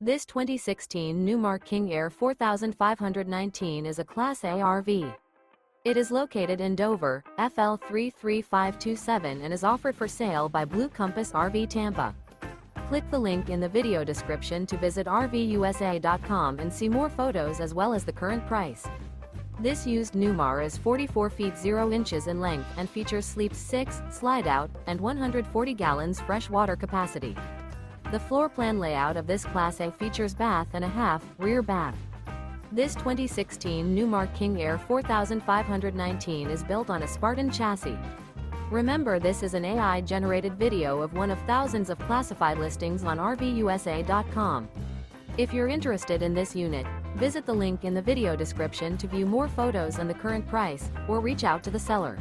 This 2016 Newmar King Aire 4519 is a Class A RV. It is located in Dover, FL 33527 and is offered for sale by Blue Compass RV Tampa. Click the link in the video description to visit RVUSA.com and see more photos as well as the current price. This used Newmar is 44 feet 0 inches in length and features sleep 6, slide-out, and 140 gallons fresh water capacity. The floor plan layout of this Class A features bath and a half, rear bath. This 2016 Newmar King Aire 4519 is built on a Spartan chassis. Remember, this is an AI-generated video of one of thousands of classified listings on RVUSA.com. If you're interested in this unit, visit the link in the video description to view more photos and the current price, or reach out to the seller.